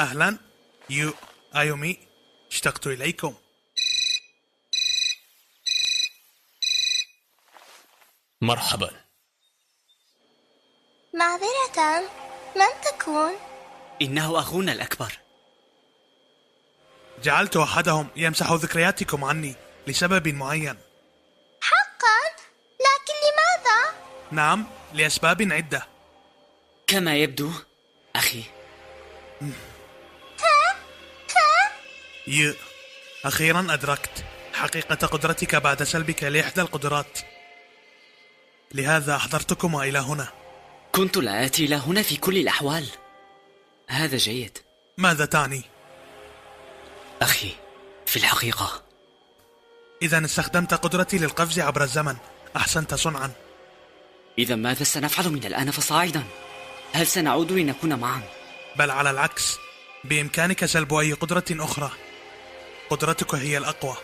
أهلا أيومي، اشتقت إليكم. مرحبا. معذرة، من تكون؟ إنه أخونا الأكبر. جعلت أحدهم يمسح ذكرياتكم عني لسبب معين. حقا؟ لكن لماذا؟ نعم، لأسباب عدة. كما يبدو أخي. أخيرا أدركت حقيقة قدرتك بعد سلبك لإحدى القدرات، لهذا أحضرتكما إلى هنا. كنت لا آتي إلى هنا في كل الأحوال. هذا جيد. ماذا تعني؟ أخي، في الحقيقة إذا استخدمت قدرتي للقفز عبر الزمن، أحسنت صنعا. إذا ماذا سنفعل من الآن فصاعدا؟ هل سنعود لنكون معا؟ بل على العكس، بإمكانك سلب أي قدرة أخرى. قدرتك هي الأقوى،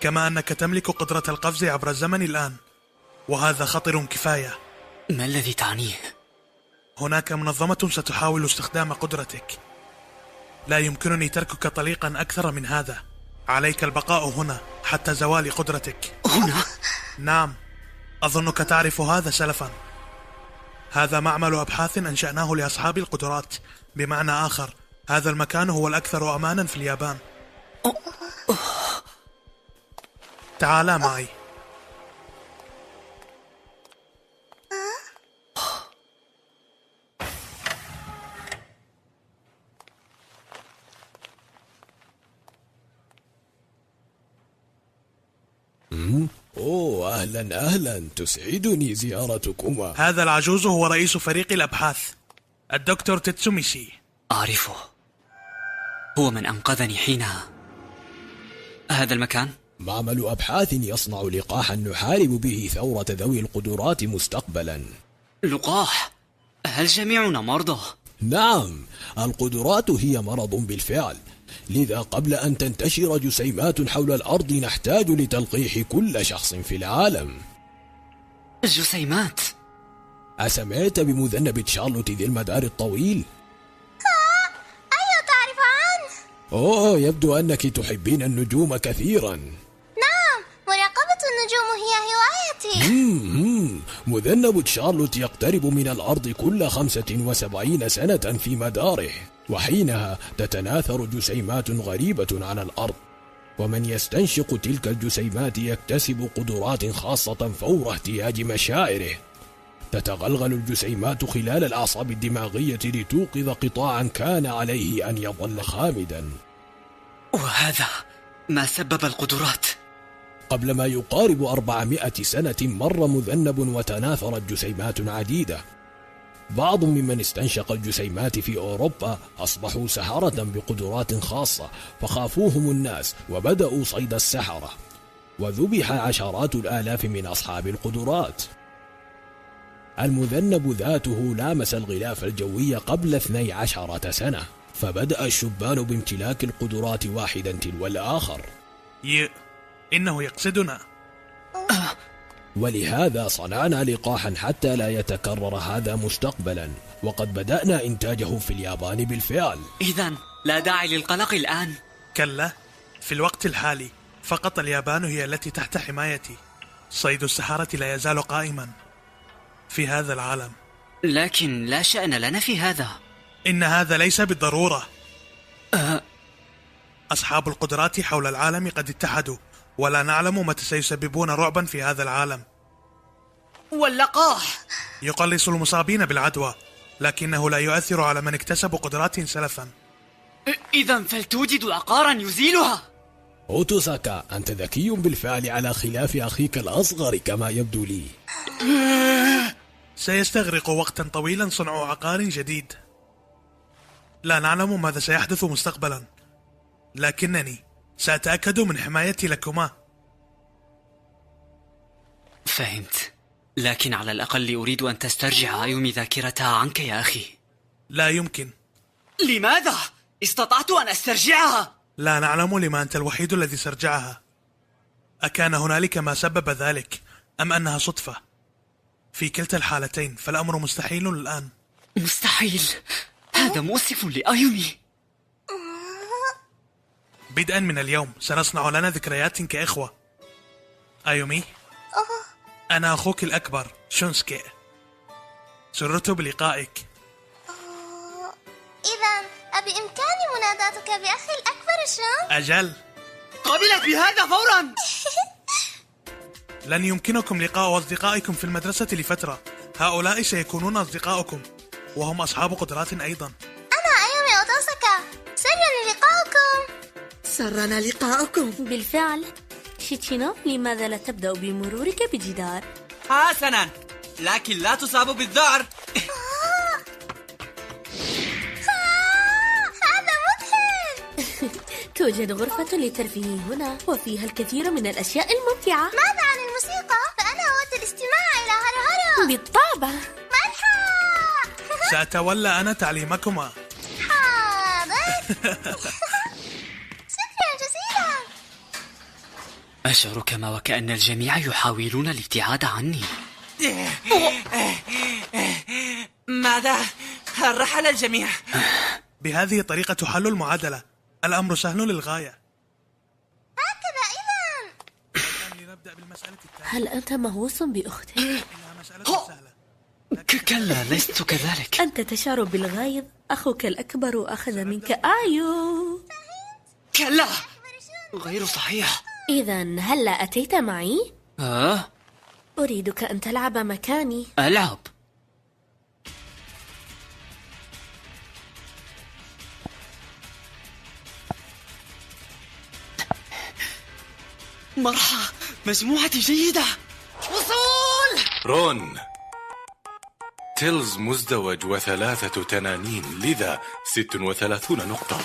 كما أنك تملك قدرة القفز عبر الزمن الآن، وهذا خطر كفاية. ما الذي تعنيه؟ هناك منظمة ستحاول استخدام قدرتك. لا يمكنني تركك طليقا أكثر من هذا. عليك البقاء هنا حتى زوال قدرتك. هنا؟ نعم، أظنك تعرف هذا سلفا. هذا معمل أبحاث أنشأناه لأصحاب القدرات. بمعنى آخر، هذا المكان هو الأكثر أمانا في اليابان. تعالا معي. أوه، أهلا، تسعدني زيارتكما. هذا العجوز هو رئيس فريق الأبحاث، الدكتور تيتسوميشي. أعرفه، هو من أنقذني حينها. هذا المكان؟ معمل أبحاث يصنع لقاحا نحارب به ثورة ذوي القدرات مستقبلا. لقاح؟ هل جميعنا مرضى؟ نعم، القدرات هي مرض بالفعل، لذا قبل أن تنتشر جسيمات حول الأرض نحتاج لتلقيح كل شخص في العالم. الجسيمات؟ أسمعت بمذنب شارلوت ذي المدار الطويل؟ أيوة، تعرف عنه. أوه، يبدو أنك تحبين النجوم كثيرا. نعم، مراقبة النجوم هي هوايتي. مذنب شارلوت يقترب من الأرض كل 75 سنة في مداره، وحينها تتناثر جسيمات غريبة عن الأرض، ومن يستنشق تلك الجسيمات يكتسب قدرات خاصة فور احتياج مشاعره. تتغلغل الجسيمات خلال الأعصاب الدماغية لتوقظ قطاعا كان عليه أن يظل خامدا. وهذا ما سبب القدرات. قبل ما يقارب 400 سنة مر مذنب وتناثرت جسيمات عديدة. بعض ممن استنشق الجسيمات في أوروبا أصبحوا سحرة بقدرات خاصة، فخافوهم الناس وبدأوا صيد السحرة، وذبح عشرات الآلاف من أصحاب القدرات. المذنب ذاته لامس الغلاف الجوي قبل 12 سنة، فبدأ الشبان بامتلاك القدرات واحدا تلو الآخر. إنه يقصدنا. ولهذا صنعنا لقاحا حتى لا يتكرر هذا مستقبلا، وقد بدأنا إنتاجه في اليابان بالفعل. إذن لا داعي للقلق الآن. كلا، في الوقت الحالي فقط اليابان هي التي تحت حمايتي. صيد السحرة لا يزال قائما في هذا العالم. لكن لا شأن لنا في هذا. إن هذا ليس بالضرورة. أصحاب القدرات حول العالم قد اتحدوا، ولا نعلم متى سيسببون رعبا في هذا العالم. واللقاح يقلص المصابين بالعدوى، لكنه لا يؤثر على من اكتسبوا قدرات سلفا. إذن فلتوجد عقارا يزيلها. أوتوساكا، أنت ذكي بالفعل على خلاف أخيك الأصغر كما يبدو لي. سيستغرق وقتا طويلا صنع عقار جديد. لا نعلم ماذا سيحدث مستقبلا، لكنني سأتأكد من حمايتي لكما. فهمت، لكن على الأقل أريد أن تسترجع أيومي ذاكرتها عنك يا أخي. لا يمكن. لماذا؟ استطعت أن أسترجعها. لا نعلم لما أنت الوحيد الذي سرجعها. أكان هنالك ما سبب ذلك أم أنها صدفة؟ في كلتا الحالتين فالأمر مستحيل الآن. مستحيل؟ هذا مؤسف لأيومي. بدءا من اليوم سنصنع لنا ذكريات كإخوة. أيومي، أنا أخوك الأكبر شونسكي. سررت بلقائك. إذا أبإمكاني مناداتك بأخي الأكبر شون؟ أجل. قبلت بهذا فورا. لن يمكنكم لقاء أصدقائكم في المدرسة لفترة. هؤلاء سيكونون أصدقائكم وهم أصحاب قدرات أيضا. أنا أيومي أوتوساكا، سرني لقاؤكم. سرنا لقاؤكم. بالفعل. شيتشينو، لماذا لا تبدأ بمرورك بجدار؟ حسنا، لكن لا تصاب بالذعر. هذا مذهل. توجد غرفة للترفيه هنا وفيها الكثير من الأشياء الممتعة. ماذا عن الموسيقى؟ فأنا أود الاستماع إلى هرهرة. بالطبع. مرحبا. سأتولى أنا تعليمكما. حاضر. شكرا جزيلا. أشعر كما وكأن الجميع يحاولون الابتعاد عني. ماذا؟ هل رحل الجميع؟ بهذه الطريقة تحل المعادلة. الأمر سهل للغاية. هكذا إذا. لنبدأ بالمسألة التالية. هل أنت مهووس بأختك؟ إنها مسألة سهلة. كلا، لست كذلك. أنت تشعر بالغيظ. أخوك الأكبر أخذ منك آيو. كلا، غير صحيح. إذا هلّا أتيت معي؟ آه، أريدك أن تلعب مكاني. ألعب. مرحى، مجموعتي جيدة. وصول! رون، تيلز مزدوج و3 تنانين، لذا 36 نقطة.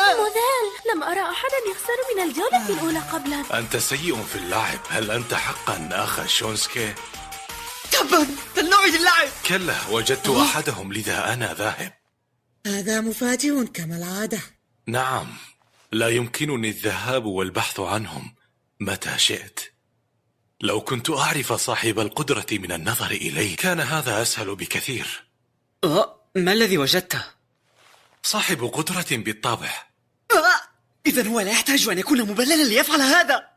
مذهل، لم أرى أحدا يخسر من الجولة الأولى قبلا. أنت سيء في اللعب. هل أنت حقا أخ شونسكي؟ تبا، دلوعي اللعب. كلا، وجدت أحدهم لذا أنا ذاهب. هذا مفاجئ كما العادة. نعم، لا يمكنني الذهاب والبحث عنهم متى شئت. لو كنت أعرف صاحب القدرة من النظر إليه كان هذا أسهل بكثير. ما الذي وجدته؟ صاحب قدرة بالطبع. إذن هو لا يحتاج أن يكون مبللا ليفعل هذا.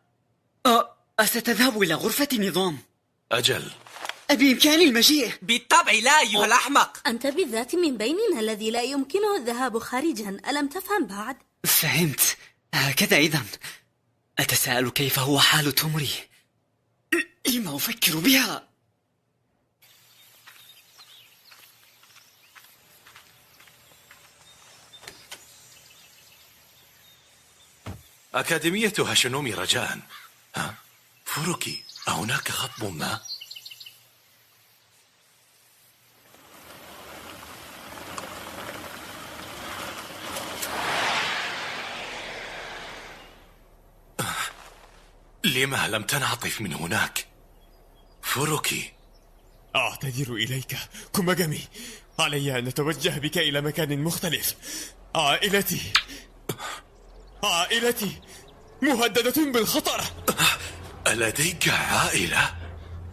أستذهب إلى غرفة النظام؟ أجل. بإمكاني المجيء. بالطبع لا أيها الأحمق. أنت بالذات من بيننا الذي لا يمكنه الذهاب خارجا. ألم تفهم بعد؟ فهمت. هكذا إذن. أتساءل كيف هو حال تومري. لما أفكر بها؟ أكاديمية هاشينومي رجاء. فوروكي، أهناك خطب ما؟ لما لم تنعطف من هناك؟ فوروكي. أعتذر إليك كوماغامي. علي أن أتوجه بك إلى مكان مختلف. عائلتي مهددة بالخطر. ألديك عائلة؟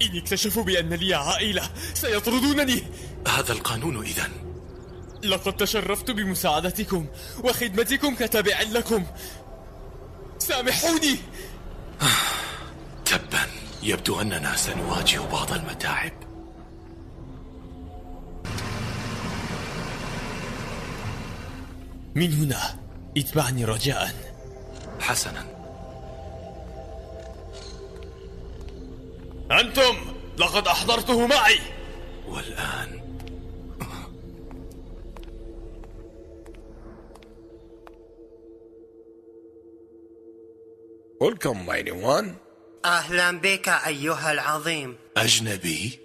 إن اكتشفوا بأن لي عائلة سيطردونني. هذا القانون إذن. لقد تشرفت بمساعدتكم وخدمتكم كتابع لكم. سامحوني. تبا، يبدو أننا سنواجه بعض المتاعب. من هنا اتبعني رجاء. حسنا. أنتم لقد أحضرته معي. والآن Welcome, mighty one. أهلا بك أيها العظيم. أجنبي؟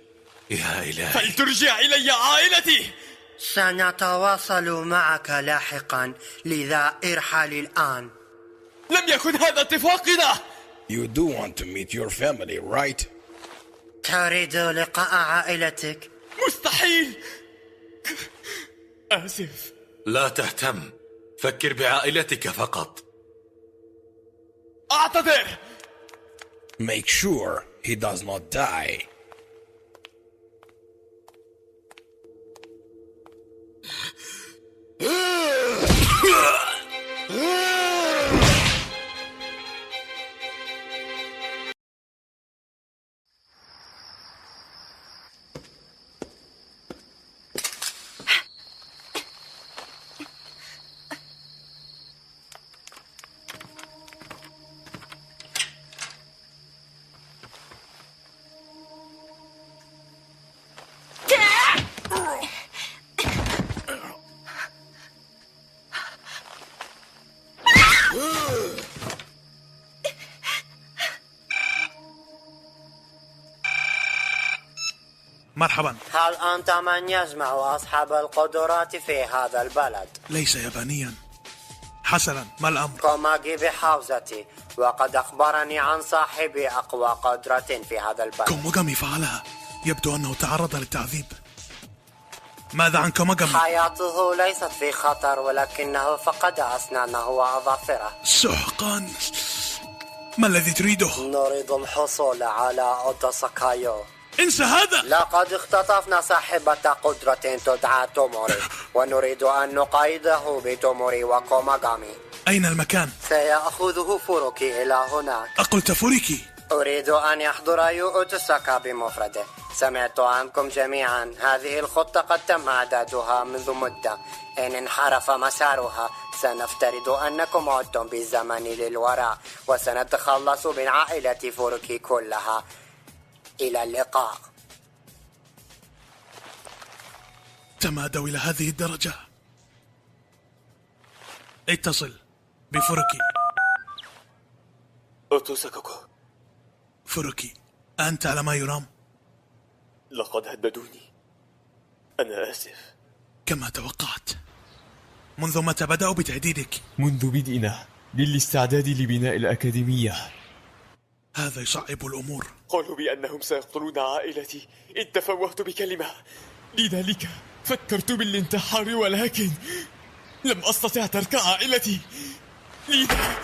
يا إلهي. فلترجع إلي عائلتي. سنتواصل معك لاحقا، لذا ارحل الآن. لم يكن هذا اتفاقنا. You do want to meet your family, right? تريد لقاء عائلتك؟ مستحيل. آسف. لا تهتم، فكر بعائلتك فقط. أعتذر. Make sure he does not die. مرحبا. هل أنت من يجمع أصحاب القدرات في هذا البلد؟ ليس يابانيا. حسنا، ما الأمر؟ كوماغي بحوزتي، وقد أخبرني عن صاحب أقوى قدرة في هذا البلد. كوموغامي فعلها. يبدو أنه تعرض للتعذيب. ماذا عن كوموغامي؟ حياته ليست في خطر، ولكنه فقد أسنانه وأظافره. سحقا. ما الذي تريده؟ نريد الحصول على أودا ساكايو. انسى هذا. لقد اختطفنا صاحبة قدرة تدعى توموري، ونريد أن نقيده بتوموري وكوماغامي. أين المكان؟ سيأخذه فوروكي إلى هناك. أقلت فوريكي؟ أريد أن يحضر يو أوتساكا بمفرده. سمعت عنكم جميعا. هذه الخطة قد تم إعدادها منذ مدة. إن انحرف مسارها سنفترض أنكم عدتم بالزمن للوراء، وسنتخلص من عائلة فوروكي كلها. إلى اللقاء. تمادوا إلى هذه الدرجة. اتصل بفوروكي. أوتوساكوكو. فوروكي، أنت على ما يرام؟ لقد هددوني. أنا آسف. كما توقعت. منذ متى بدأوا بتهديدك؟ منذ بدئنا بالاستعداد لبناء الأكاديمية. هذا يصعب الأمور. قالوا بأنهم سيقتلون عائلتي إن تفوهت بكلمة، لذلك فكرت بالانتحار، ولكن لم أستطع ترك عائلتي، لذا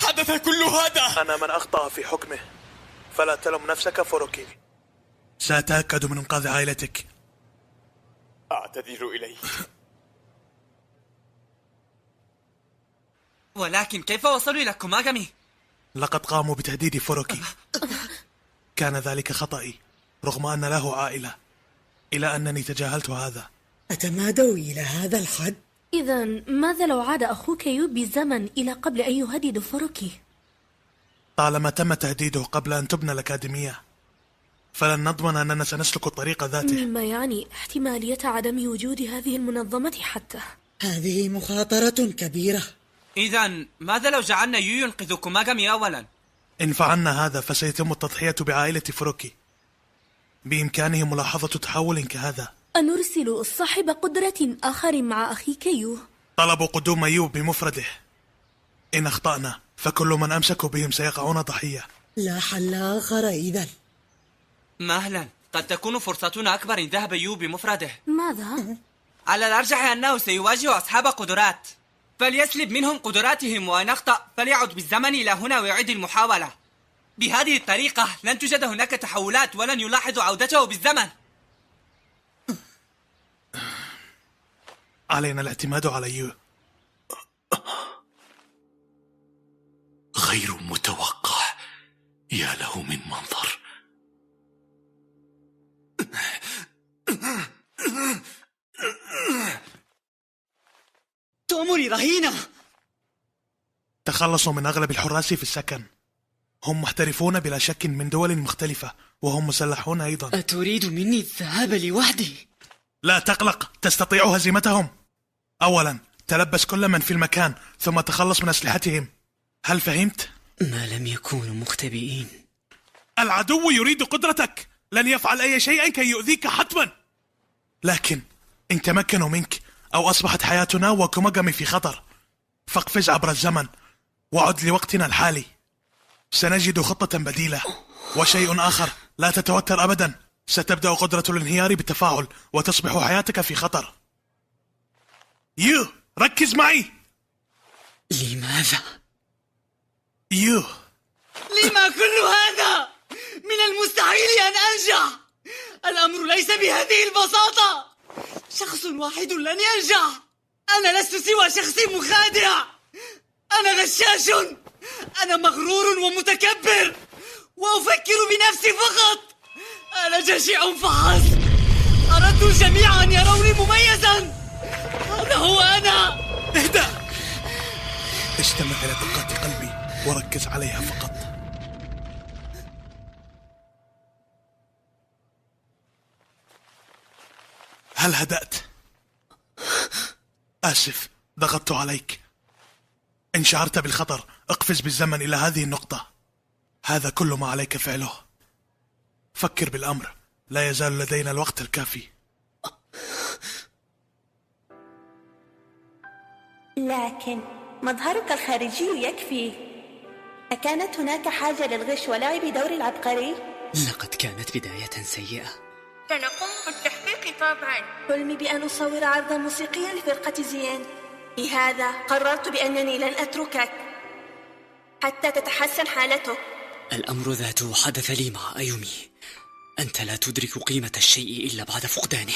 حدث كل هذا. أنا من أخطأ في حكمه، فلا تلم نفسك فوروكي. سأتأكد من إنقاذ عائلتك. أعتذر إليك. ولكن كيف وصلوا إلى كوماغامي؟ لقد قاموا بتهديد فوروكي. كان ذلك خطأي، رغم أن له عائلة، إلى أنني تجاهلت هذا. أتمادوا إلى هذا الحد؟ إذا ماذا لو عاد أخوك يو بالزمن إلى قبل أن يهدد فوروكي؟ طالما تم تهديده قبل أن تبنى الأكاديمية، فلن نضمن أننا سنسلك الطريق ذاته. مما يعني احتمالية عدم وجود هذه المنظمة حتى. هذه مخاطرة كبيرة. إذا ماذا لو جعلنا يو ينقذ كوماغامي أولا؟ إن فعلنا هذا فسيتم التضحية بعائلة فوروكي. بإمكانه ملاحظة تحول كهذا. أنرسل صاحب قدرة آخر مع أخيك يو. طلبوا قدوم يو بمفرده. إن أخطأنا فكل من أمسكوا بهم سيقعون ضحية. لا حل آخر إذن. مهلا، قد تكون فرصتنا أكبر إن ذهب يو بمفرده. ماذا؟ على الأرجح أنه سيواجه أصحاب قدرات، فليسلب منهم قدراتهم، وإن أخطأ فليعد بالزمن إلى هنا ويعيد المحاولة. بهذه الطريقة لن توجد هناك تحولات، ولن يلاحظ عودته بالزمن. علينا الاعتماد على يو. غير متوقع. يا له من منظر. توموري رهينة. تخلصوا من أغلب الحراس في السكن. هم محترفون بلا شك من دول مختلفة، وهم مسلحون أيضا. أتريد مني الذهاب لوحدي؟ لا تقلق، تستطيع هزيمتهم. أولا تلبس كل من في المكان، ثم تخلص من أسلحتهم. هل فهمت؟ ما لم يكونوا مختبئين. العدو يريد قدرتك، لن يفعل أي شيء كي يؤذيك حتما. لكن إن تمكنوا منك أو أصبحت حياتنا وكوماغامي في خطر، فاقفز عبر الزمن وعد لوقتنا الحالي. سنجد خطة بديلة. وشيء آخر، لا تتوتر أبدا. ستبدأ قدرة الانهيار بالتفاعل، وتصبح حياتك في خطر. يو، ركز معي. لماذا؟ يو، لما كل هذا؟ من المستحيل أن أنجح. الأمر ليس بهذه البساطة. شخص واحد لن ينجح. أنا لست سوى شخص مخادع. أنا غشاش. أنا مغرور ومتكبر، وأفكر بنفسي فقط. أنا جشع فحسب. أردت الجميع أن يروني مميزا. هذا هو أنا. اهدأ. استمع إلى دقات قلبي وركز عليها فقط. هل هدأت؟ آسف، ضغطت عليك. إن شعرت بالخطر اقفز بالزمن إلى هذه النقطة. هذا كل ما عليك فعله. فكر بالأمر لا يزال لدينا الوقت الكافي. لكن مظهرك الخارجي يكفي. أكانت هناك حاجة للغش ولعب دور العبقري؟ لقد كانت بداية سيئة. سنقوم بالتحقيق طبعا. حلمي بأن أصور عرضا موسيقيا لفرقة زيان، لهذا قررت بأنني لن أتركك حتى تتحسن حالتك. الأمر ذاته حدث لي مع أيومي. أنت لا تدرك قيمة الشيء إلا بعد فقدانه.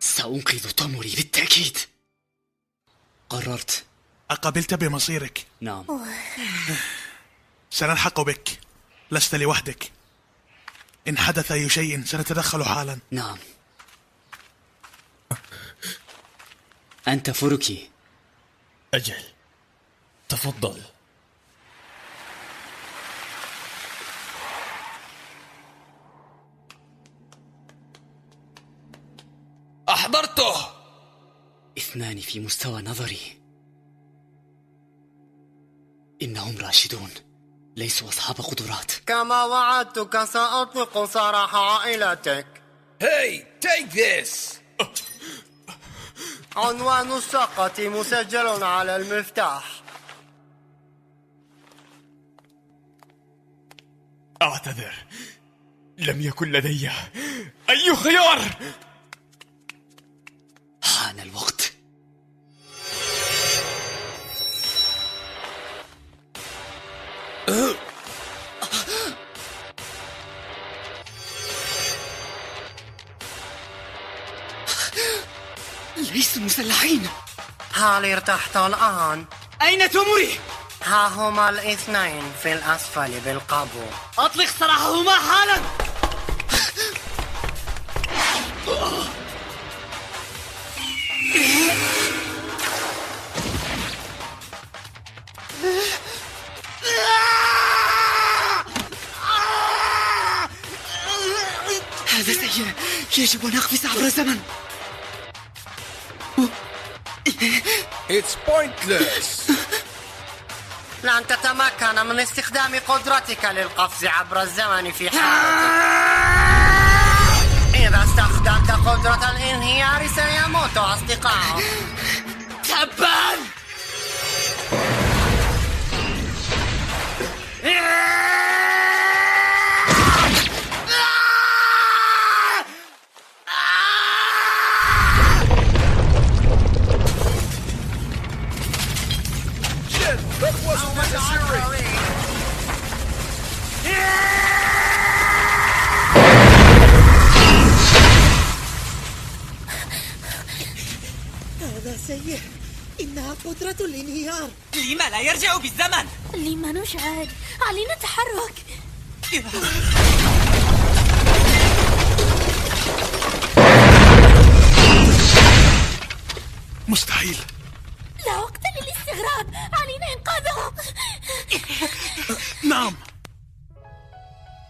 سأنقذ توموري بالتأكيد. قررت. أقبلت بمصيرك؟ نعم. سنلحق بك، لست لوحدك. إن حدث أي شيء سنتدخل حالا. نعم. أنت فوروكي. أجل، تفضل. أحضرته. 2 في مستوى نظري. إنهم راشدون، ليسوا أصحاب قدرات. كما وعدتك سأطلق سراح عائلتك. Hey, take this. عنوان الشقة مسجل على المفتاح. أعتذر، لم يكن لدي أي خيار. حان الوقت. ليسوا مسلحين. هل ارتحت الآن؟ أين توموري؟ ها هما الاثنين في الأسفل بالقبو. أطلق سراحهما حالا. هذا سيء، يجب أن أقفز عبر الزمن. It's pointless. لن تتمكن من استخدام قدرتك للقفز عبر الزمن في حالتك. إذا استخدمت قدرة الانهيار سيموت أصدقائك. تبان. هذا سيء، إنها قدرة الانهيار. لما لا يرجع بالزمن؟ لما نشعل، علينا التحرك. مستحيل. لا وقت للاستغراب، علينا إنقاذه. نعم.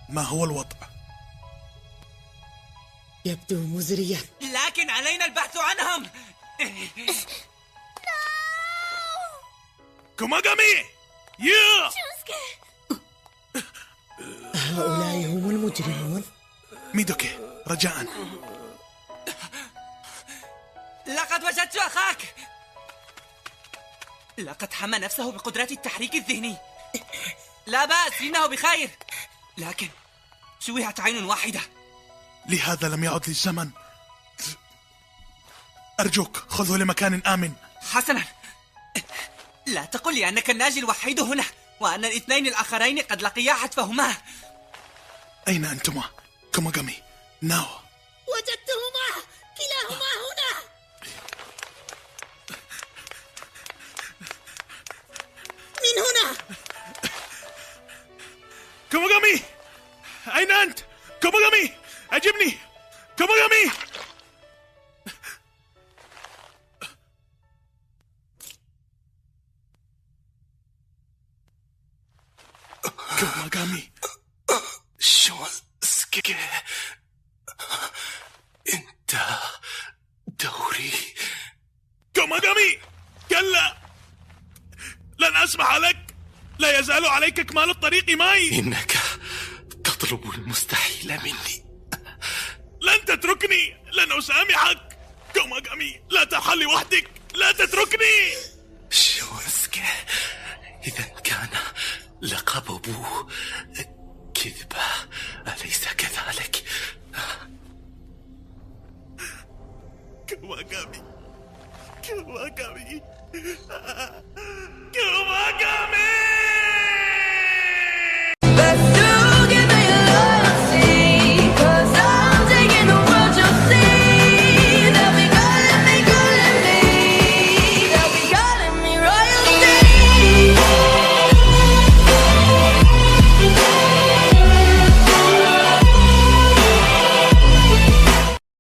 ما هو الوضع؟ يبدو مزريا، لكن علينا البحث عنهم. كوماغامي! يا! هؤلاء هم المجرمون. ميدوكي، رجاء. لقد وجدت أخاك. لقد حمى نفسه بقدرات التحريك الذهني. لا بأس، إنه بخير. لكن شوهت عين واحدة. لهذا لم يعد لي الزمن. أرجوك خذه لمكان آمن. حسنا، لا تقل لي أنك الناجي الوحيد هنا وأن الاثنين الآخرين قد لقيا حتفهما. أين أنتما؟ كوماغامي، ناو. وجدتهما، كلاهما هنا. من هنا. كوماغامي، أين أنت؟ كوماغامي، أجبني. كوماغامي. كوماغامي. شونسكي، انت دوري. كوماغامي، كلا، لن أسمح لك. لا يزال عليك إكمال الطريق معي. إنك تطلب المستحيل مني. لن تتركني، لن أسامحك. كوماغامي، لا ترحل لوحدك، لا تتركني. شيوسكي، إذا كان لقب أبوه كذبة أليس كذلك؟ كوماغامي، كوماغامي، كوماغامي.